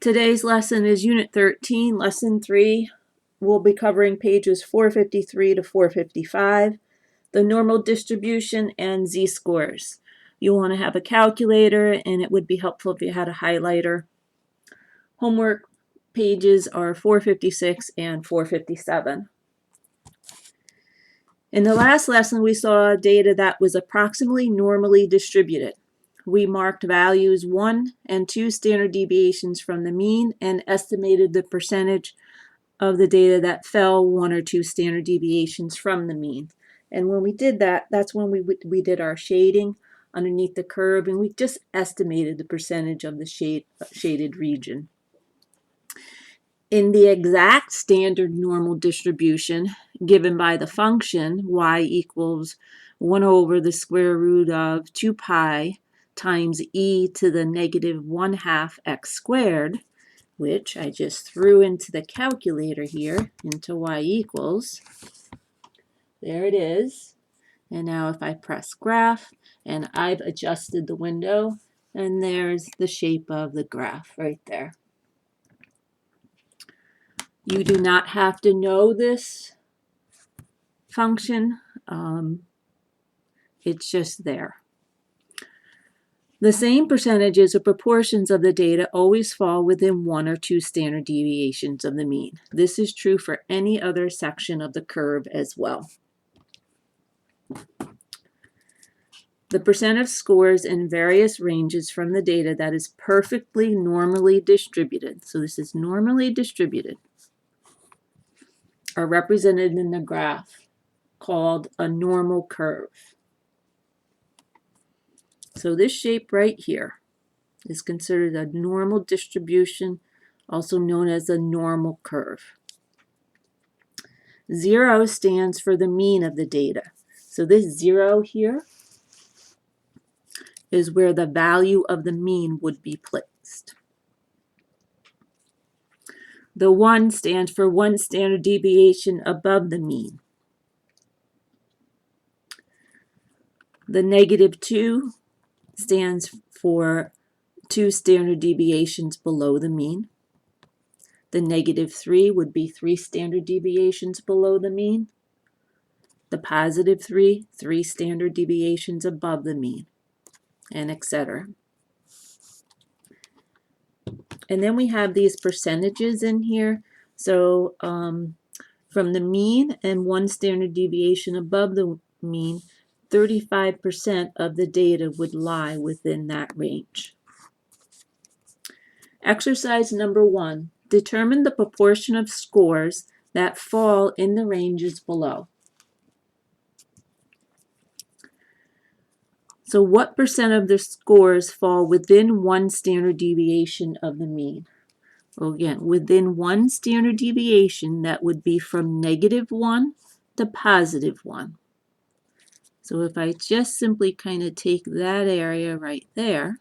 Today's lesson is Unit 13, Lesson 3. We'll be covering pages 453 to 455, the normal distribution and z-scores. You'll want to have a calculator, and it would be helpful if you had a highlighter. Homework pages are 456 and 457. In the last lesson, we saw data that was approximately normally distributed. We marked values 1 and 2 standard deviations from the mean and estimated the percentage of the data that fell 1 or 2 standard deviations from the mean. And when we did that, that's when we did our shading underneath the curve, and we just estimated the percentage of the shaded region. In the exact standard normal distribution given by the function y equals 1 over the square root of 2 pi times e to the negative 1/2 x squared, which I just threw into the calculator here, into y equals. There it is. And now if I press graph, and I've adjusted the window, and there's the shape of the graph right there. You do not have to know this function. It's just there. The same percentages or proportions of the data always fall within 1 or 2 standard deviations of the mean. This is true for any other section of the curve as well. The percent of scores in various ranges from the data that is perfectly normally distributed, so this is normally distributed, are represented in the graph called a normal curve. So this shape right here is considered a normal distribution, also known as a normal curve. 0 stands for the mean of the data. So this 0 here is where the value of the mean would be placed. The 1 stands for 1 standard deviation above the mean. The negative 2 stands for 2 standard deviations below the mean. The negative 3 would be 3 standard deviations below the mean. The positive 3, 3 standard deviations above the mean, and etc. And then we have these percentages in here. So from the mean and 1 standard deviation above the mean, 35% of the data would lie within that range. Exercise number 1. Determine the proportion of scores that fall in the ranges below. So what percent of the scores fall within 1 standard deviation of the mean? Well, again, within 1 standard deviation, that would be from -1 to +1. So if I just simply kind of take that area right there,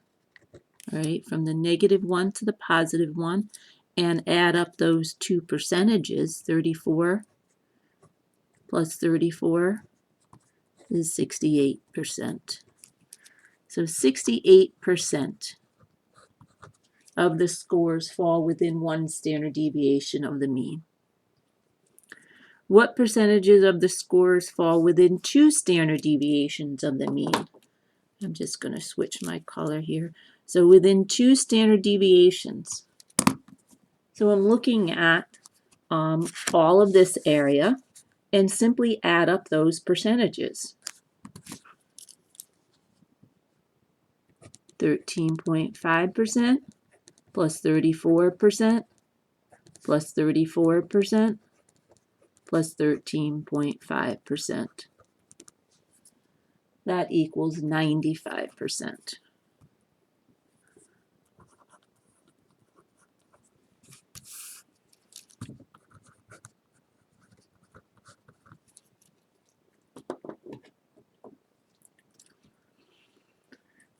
right, from the -1 to the +1, and add up those two percentages, 34 plus 34 is 68%. So 68% of the scores fall within 1 standard deviation of the mean. What percentages of the scores fall within 2 standard deviations of the mean? I'm just going to switch my color here. So within 2 standard deviations. So I'm looking at all of this area and simply add up those percentages. 13.5% plus 34% plus 34% plus 13.5%. That equals 95%.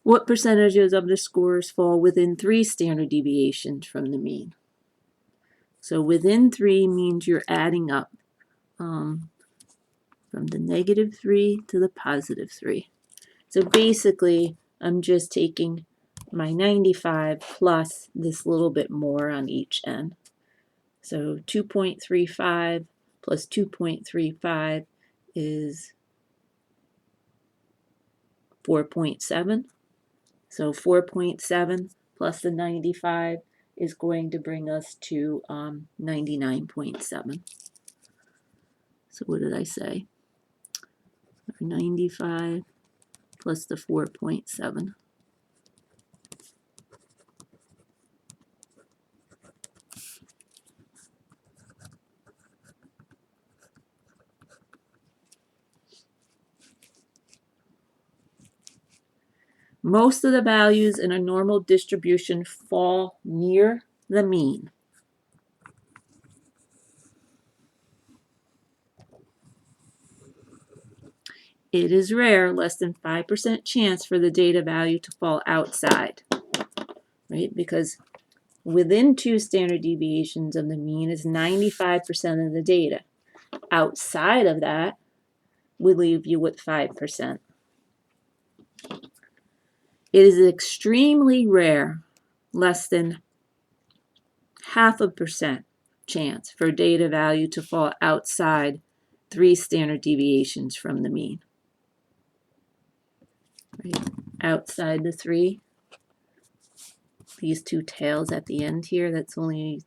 What percentages of the scores fall within 3 standard deviations from the mean? So within 3 means you're adding up from the -3 to the +3. So basically, I'm just taking my 95 plus this little bit more on each end. So 2.35 plus 2.35 is 4.7. So 4.7 plus the 95 is going to bring us to 99.7. So what did I say? 95 plus the 4.7. Most of the values in a normal distribution fall near the mean. It is rare, less than 5% chance for the data value to fall outside, right? Because within 2 standard deviations of the mean is 95% of the data. Outside of that, we leave you with 5%. It is extremely rare, less than 0.5% chance for data value to fall outside 3 standard deviations from the mean. Right? Outside the 3, these 2 tails at the end here, that's only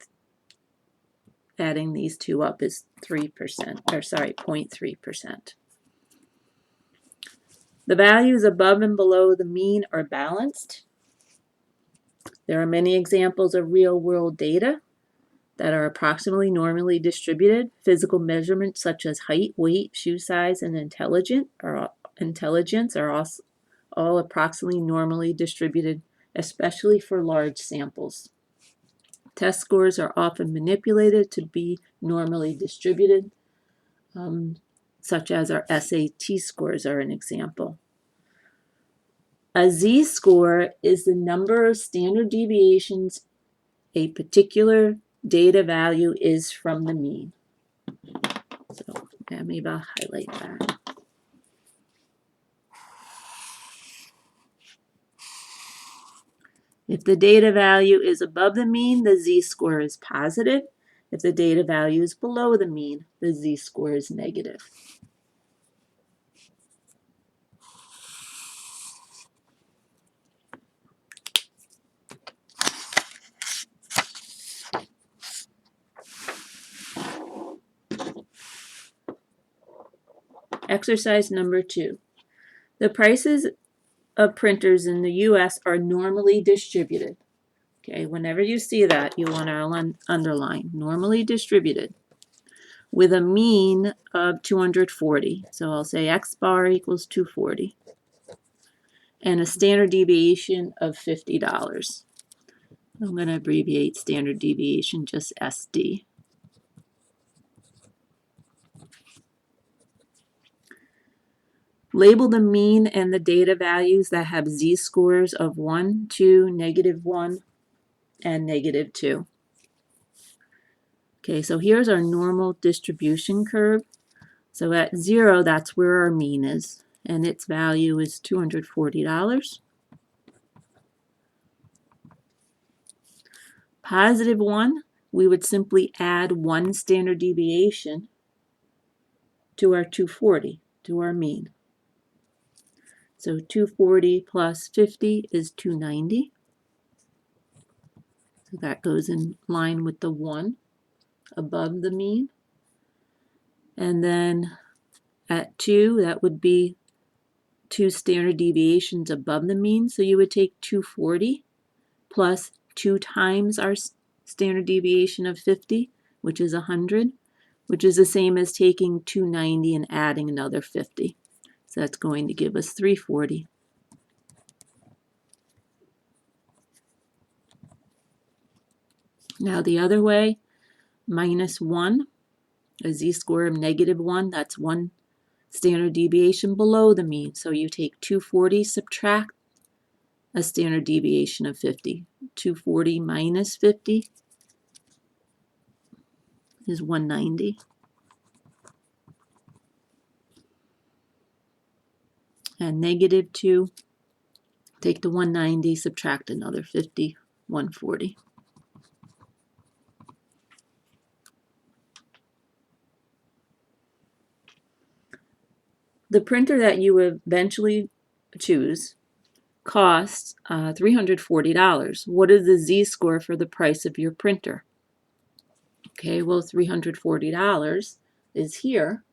adding these 2 up is 3%, or sorry, 0.3%. The values above and below the mean are balanced. There are many examples of real-world data that are approximately normally distributed. Physical measurements such as height, weight, shoe size, and intelligence are also all approximately normally distributed, especially for large samples. Test scores are often manipulated to be normally distributed, such as our SAT scores are an example. A z-score is the number of standard deviations a particular data value is from the mean. So yeah, maybe I'll highlight that. If the data value is above the mean, the z-score is positive. If the data value is below the mean, the z-score is negative. Exercise number 2. The prices of printers in the U.S. are normally distributed. Okay, whenever you see that, you want to underline normally distributed with a mean of 240. So I'll say X bar equals 240 and a standard deviation of $50. I'm going to abbreviate standard deviation just SD. Label the mean and the data values that have z-scores of 1, 2, -1, and -2. Okay, so here's our normal distribution curve. So at 0, that's where our mean is, and its value is $240. +1, we would simply add 1 standard deviation to our 240, to our mean. So 240 plus 50 is 290. So that goes in line with the 1 above the mean. And then at 2, that would be 2 standard deviations above the mean. So you would take 240 plus 2 times our standard deviation of 50, which is 100, which is the same as taking 290 and adding another 50. So that's going to give us 340. Now the other way, -1, a z-score of -1, that's 1 standard deviation below the mean. So you take 240, subtract a standard deviation of 50. 240 minus 50 is 190. And -2 Take the 190, subtract another 50, 140. The printer that you eventually choose costs $340. What is the z-score for the price of your printer? Okay, well, $340 is here,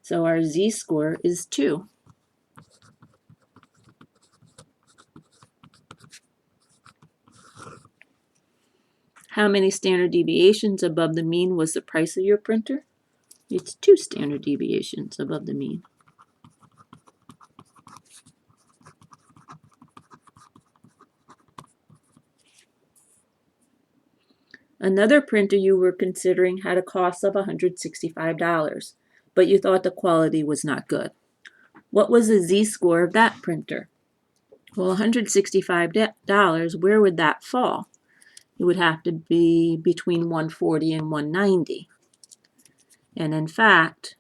so our z-score is 2. How many standard deviations above the mean was the price of your printer? It's 2 standard deviations above the mean. Another printer you were considering had a cost of $165, but you thought the quality was not good. What was the z-score of that printer? Well, $165, where would that fall? It would have to be between 140 and 190. And in fact,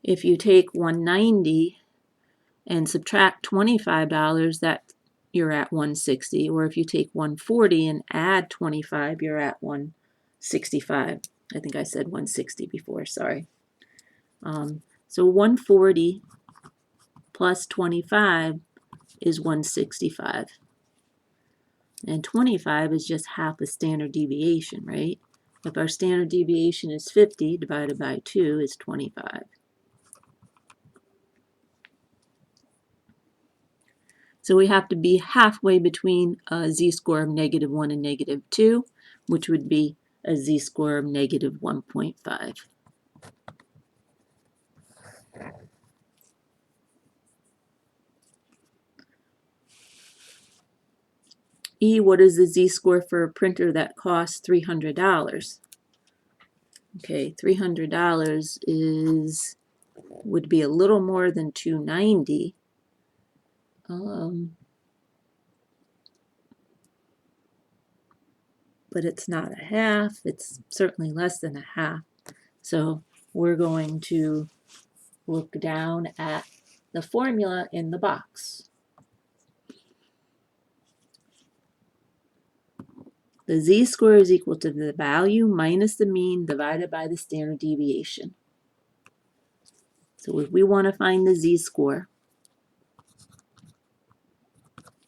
if you take 190 and subtract $25, that you're at 160. Or if you take 140 and add 25, you're at 165. I think I said 160 before, sorry. So 140 plus 25 is 165. And 25 is just half a standard deviation, right? If our standard deviation is 50 divided by 2 is 25. So we have to be halfway between a z-score of -1 and -2, which would be a z-score of -1.5. E, what is the z-score for a printer that costs $300? Okay, $300 would be a little more than 290. But it's not a half. It's certainly less than a half. So we're going to look down at the formula in the box. The z-score is equal to the value minus the mean divided by the standard deviation. So if we want to find the z-score,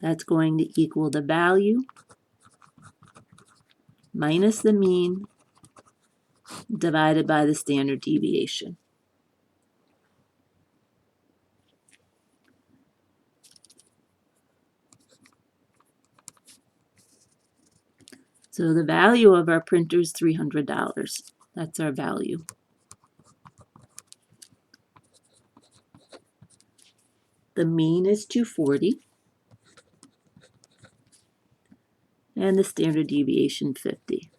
that's going to equal the value minus the mean divided by the standard deviation. So the value of our printer is $300. That's our value. The mean is 240. And the standard deviation 50.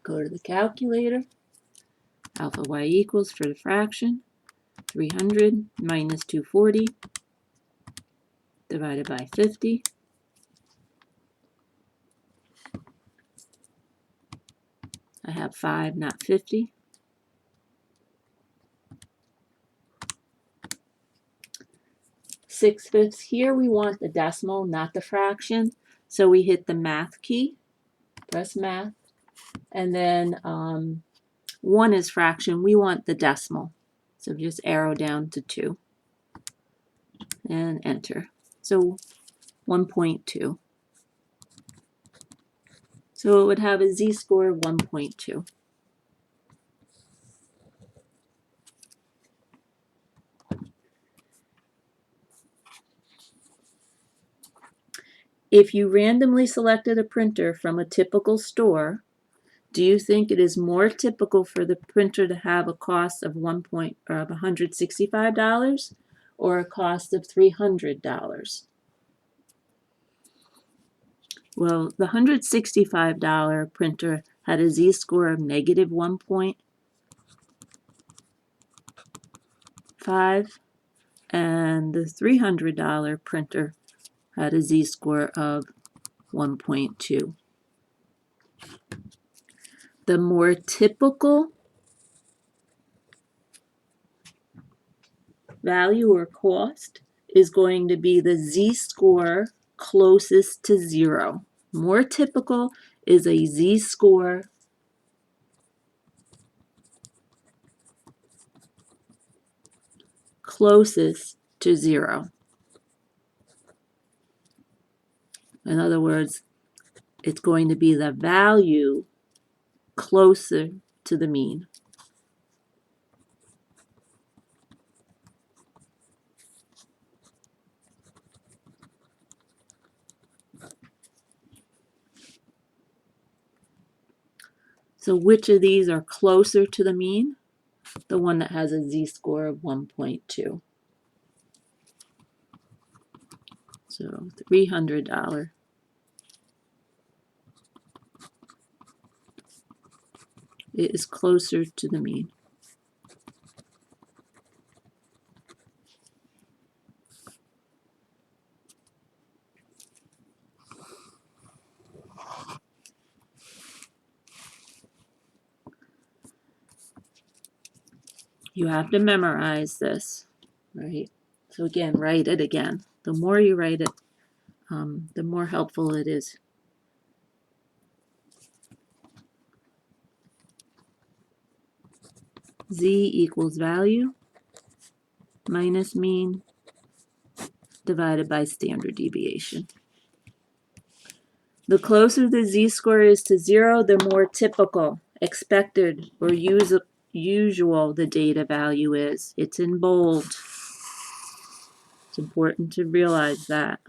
Go to the calculator. Alpha y equals for the fraction 300 minus 240 divided by 50. I have 5, not 50. Six-fifths. Here we want the decimal, not the fraction. So we hit the math key, press math, and then 1 is fraction. We want the decimal. So just arrow down to 2 and enter. So 1.2. So it would have a z-score of 1.2. If you randomly selected a printer from a typical store, do you think it is more typical for the printer to have a cost of $165 or a cost of $300? Well, the $165 printer had a z-score of -1.5, and the $300 printer had a z-score of 1.2. The more typical value or cost is going to be the z-score closest to 0. More typical is a z-score closest to 0. In other words, it's going to be the value closer to the mean. So which of these are closer to the mean? The one that has a z-score of 1.2. So $300. It is closer to the mean. You have to memorize this, right? So again, write it again. The more you write it, the more helpful it is. Z equals value minus mean divided by standard deviation. The closer the z-score is to 0, the more typical, expected, or usual the data value is. It's in bold. It's important to realize that.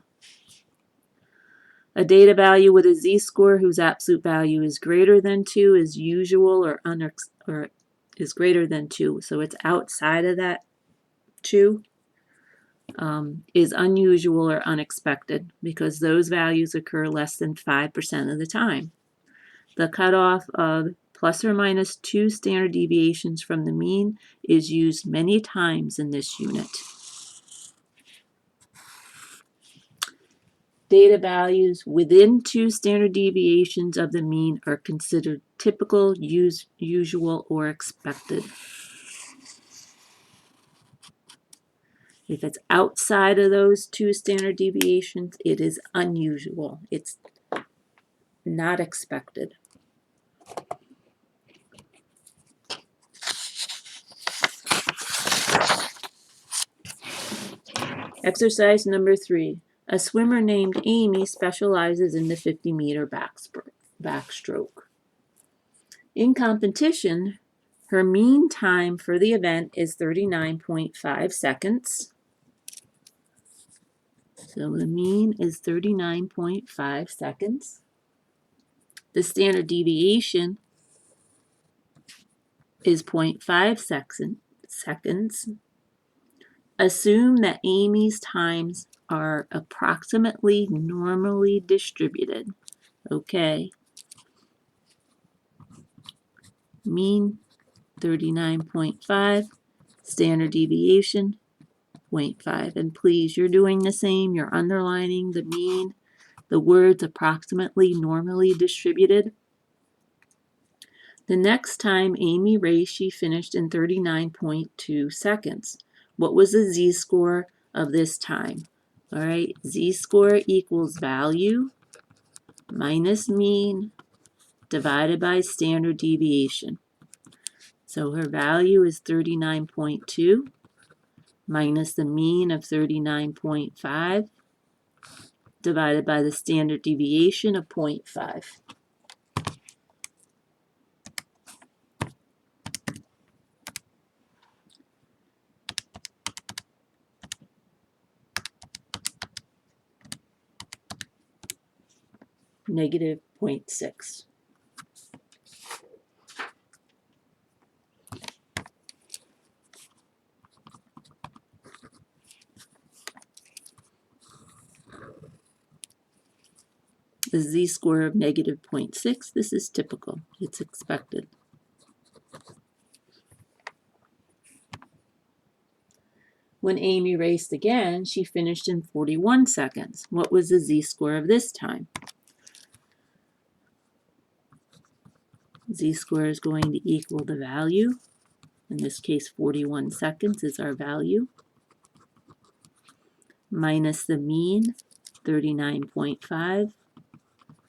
A data value with a z-score whose absolute value is greater than 2 is usual or is greater than 2. So it's outside of that 2. Is unusual or unexpected because those values occur less than 5% of the time. The cutoff of plus or minus 2 standard deviations from the mean is used many times in this unit. Data values within 2 standard deviations of the mean are considered typical, usual, or expected. If it's outside of those 2 standard deviations, it is unusual. It's not expected. Exercise number 3. A swimmer named Amy specializes in the 50-meter backstroke. In competition, her mean time for the event is 39.5 seconds. So the mean is 39.5 seconds. The standard deviation is 0.5 seconds. Assume that Amy's times are approximately normally distributed. Okay. Mean 39.5, standard deviation 0.5. And please, you're doing the same. You're underlining the mean, the words approximately normally distributed. The next time Amy raced, she finished in 39.2 seconds. What was the z-score of this time? All right, z-score equals value minus mean divided by standard deviation. So her value is 39.2 minus the mean of 39.5 divided by the standard deviation of 0.5. Negative 0.6. The z-score of negative 0.6, this is typical. It's expected. When Amy raced again, she finished in 41 seconds. What was the z-score of this time? Z-score is going to equal the value. In this case, 41 seconds is our value, minus the mean, 39.5,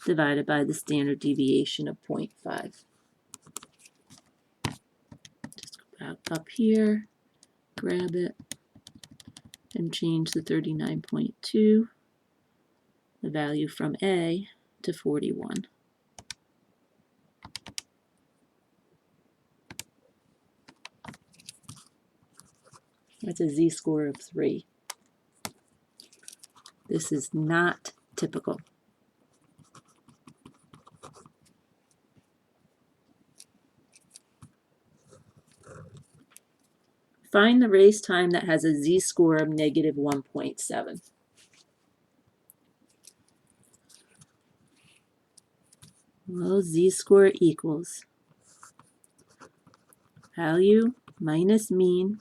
divided by the standard deviation of 0.5. Just go back up here, grab it, and change the 39.2, the value from A, to 41. That's a z-score of 3. This is not typical. Find the race time that has a z-score of negative 1.7. Well, z-score equals value minus mean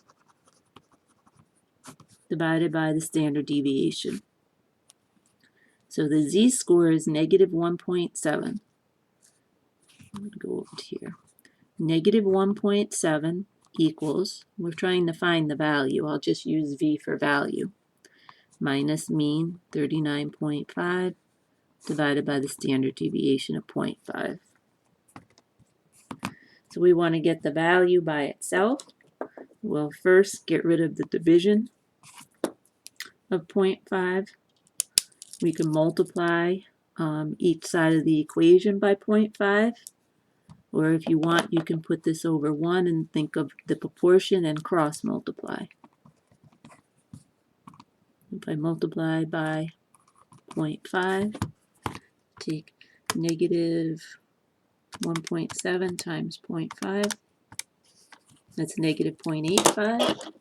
divided by the standard deviation. So the z-score is negative 1.7. I'm going to go over to here. Negative 1.7 equals, we're trying to find the value, I'll just use v for value, minus mean 39.5 divided by the standard deviation of 0.5. So we want to get the value by itself. We'll first get rid of the division of 0.5. We can multiply each side of the equation by 0.5. Or if you want, you can put this over 1 and think of the proportion and cross multiply. If I multiply by 0.5, take negative 1.7 times 0.5, that's negative 0.85.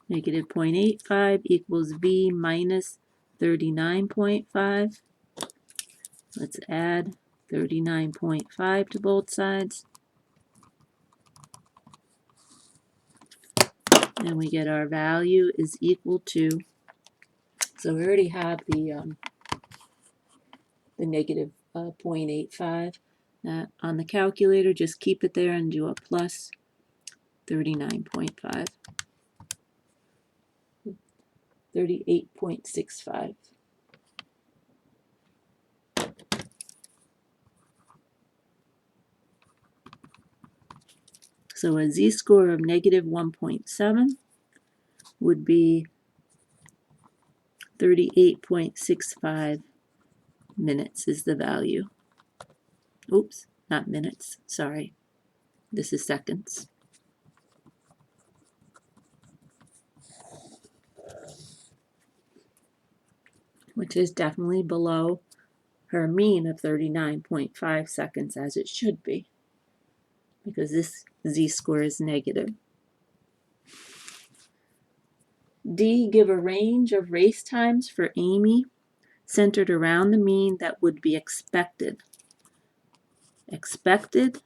Negative 0.85 equals v minus 39.5. Let's add 39.5 to both sides. And we get our value is equal to, so we already have the negative 0.85. On the calculator, just keep it there and do a plus 39.5. 38.65. So a z-score of negative 1.7 would be 38.65 minutes is the value. Oops, not minutes, sorry. This is seconds. Which is definitely below her mean of 39.5 seconds, as it should be, because this z-score is negative. D, give a range of race times for Amy centered around the mean that would be expected. Expected,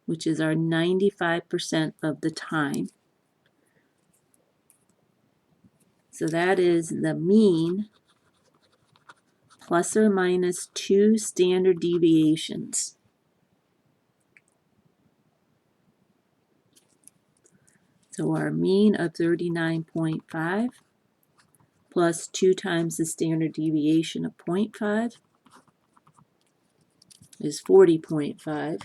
which is our 95% of the time. So that is the mean plus or minus 2 standard deviations. So our mean of 39.5 plus 2 times the standard deviation of 0.5 is 40.5.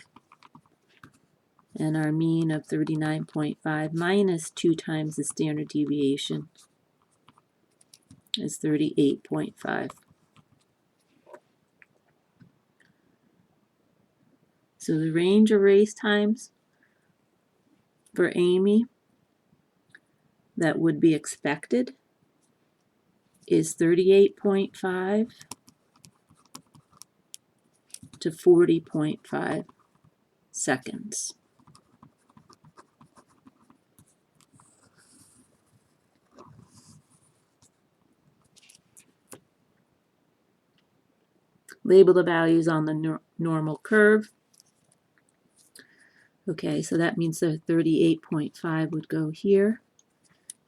And our mean of 39.5 minus 2 times the standard deviation is 38.5. So the range of race times for Amy that would be expected is 38.5 to 40.5 seconds. Label the values on the normal curve. Okay, so that means the 38.5 would go here.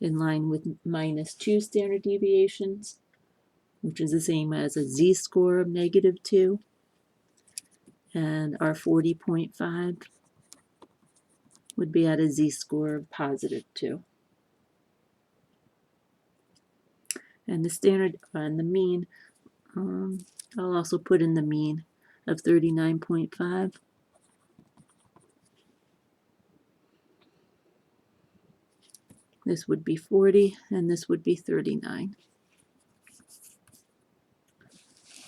in line with -2 standard deviations, which is the same as a z-score of -2, and our 40.5 would be at a z-score of +2. And the standard and the mean, I'll also put in the mean of 39.5. This would be 40, and this would be 39.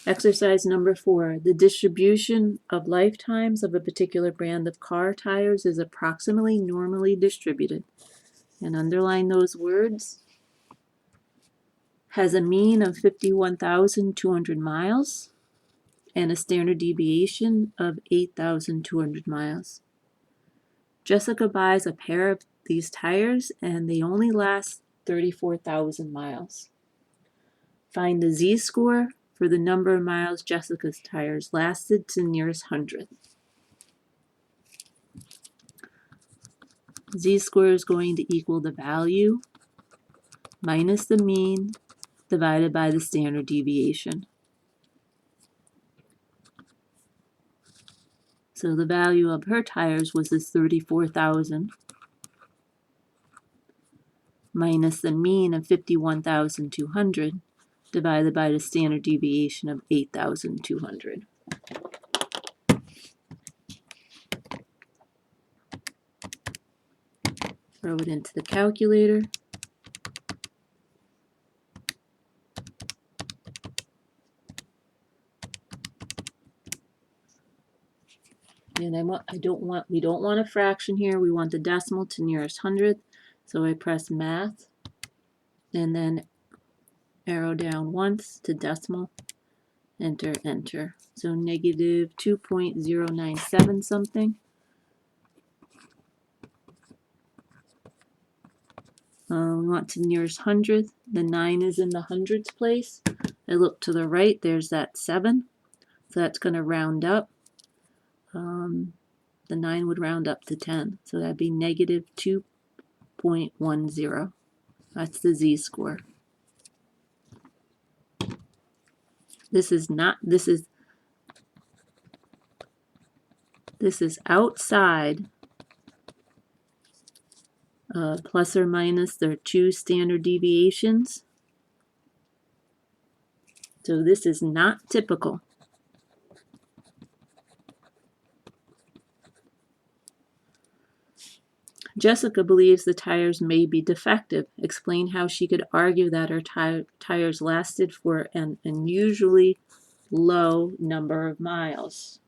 Exercise number 4. The distribution of lifetimes of a particular brand of car tires is approximately normally distributed. And underline those words. Has a mean of 51,200 miles and a standard deviation of 8,200 miles. Jessica buys a pair of these tires and they only last 34,000 miles. Find the z-score for the number of miles Jessica's tires lasted to the nearest hundredth. Z-score is going to equal the value minus the mean divided by the standard deviation. So the value of her tires was this 34,000 minus the mean of 51,200 divided by the standard deviation of 8,200. Throw it into the calculator. And we don't want a fraction here. We want the decimal to nearest hundredth. So I press math and then arrow down once to decimal, enter, enter. So negative 2.097 something. We want to nearest hundredth. The 9 is in the hundreds place. I look to the right, there's that 7. So that's going to round up. The 9 would round up to 10. So that'd be negative 2.10. That's the z-score. This is outside plus or minus their 2 standard deviations. So this is not typical. Jessica believes the tires may be defective. Explain how she could argue that her tires lasted for an unusually low number of miles.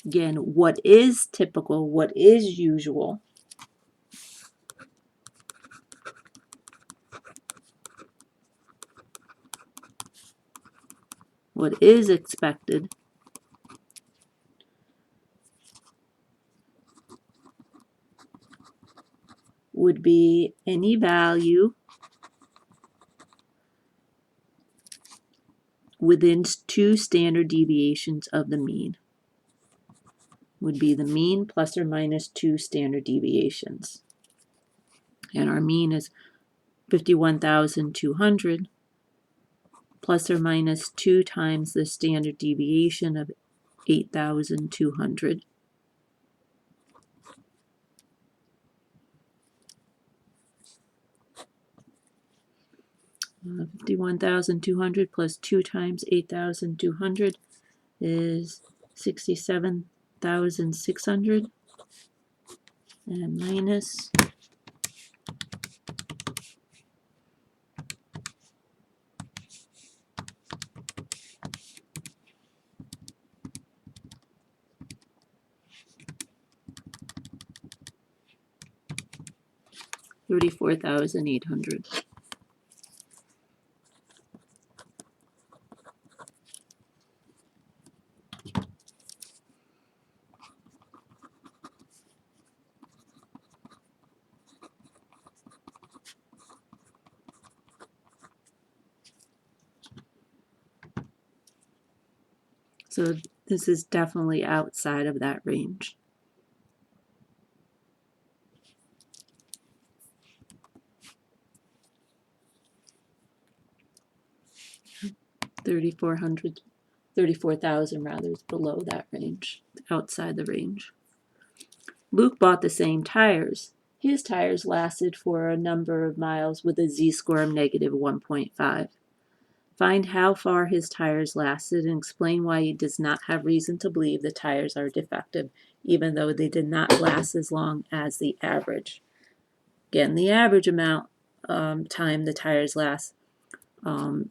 Again, what is typical, what is usual? What is expected? Would be any value within 2 standard deviations of the mean. Would be the mean plus or minus 2 standard deviations. And our mean is 51,200 plus or minus 2 times the standard deviation of 8,200. 51,200 plus 2 times 8,200 is 67,600 and minus 34,800. So this is definitely outside of that range. 34,000 rather is below that range, outside the range. Luke bought the same tires. His tires lasted for a number of miles with a z-score of negative 1.5. Find how far his tires lasted and explain why he does not have reason to believe the tires are defective, even though they did not last as long as the average. Again, the average amount time the tires last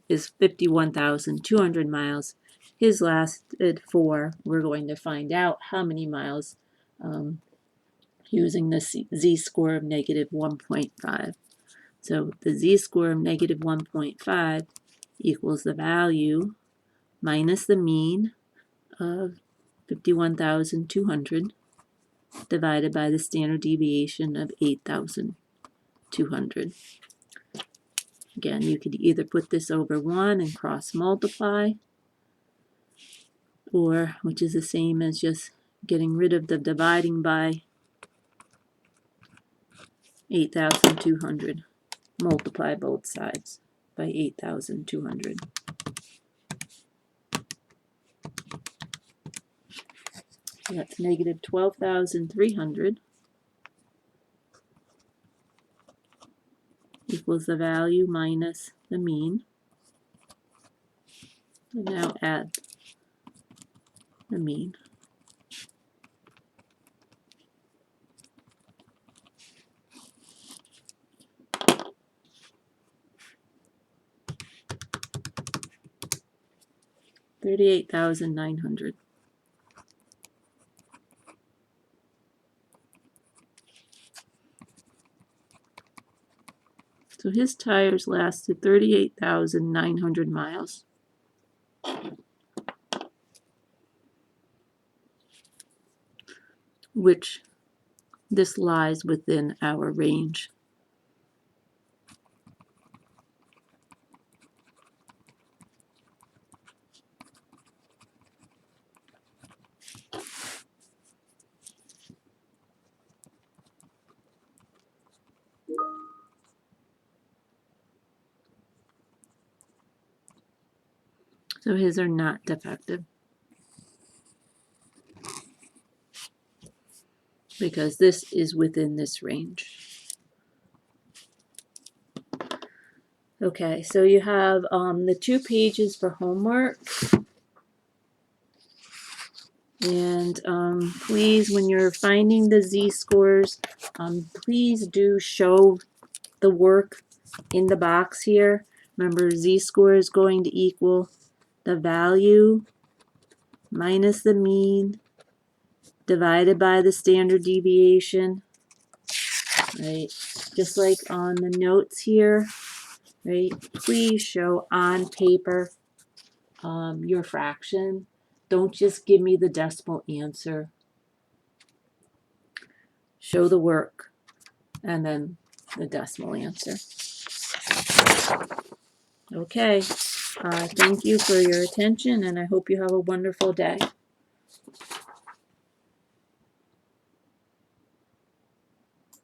is 51,200 miles. His lasted 4. We're going to find out how many miles using the z-score of negative 1.5. So the z-score of negative 1.5 equals the value minus the mean of 51,200 divided by the standard deviation of 8,200. Again, you could either put this over 1 and cross multiply, or, which is the same as just getting rid of the dividing by 8,200. Multiply both sides by 8,200. So that's negative 12,300 equals the value minus the mean. And now add the mean. $38,900. So his tires lasted 38,900 miles. Which this lies within our range. So his are not defective, because this is within this range. Okay, so you have the 2 pages for homework. And please, when you're finding the z-scores, please do show the work in the box here. Remember, z-score is going to equal the value minus the mean divided by the standard deviation, right? Just like on the notes here, right? Please show on paper your fraction. Don't just give me the decimal answer. Show the work and then the decimal answer. Okay, thank you for your attention, and I hope you have a wonderful day.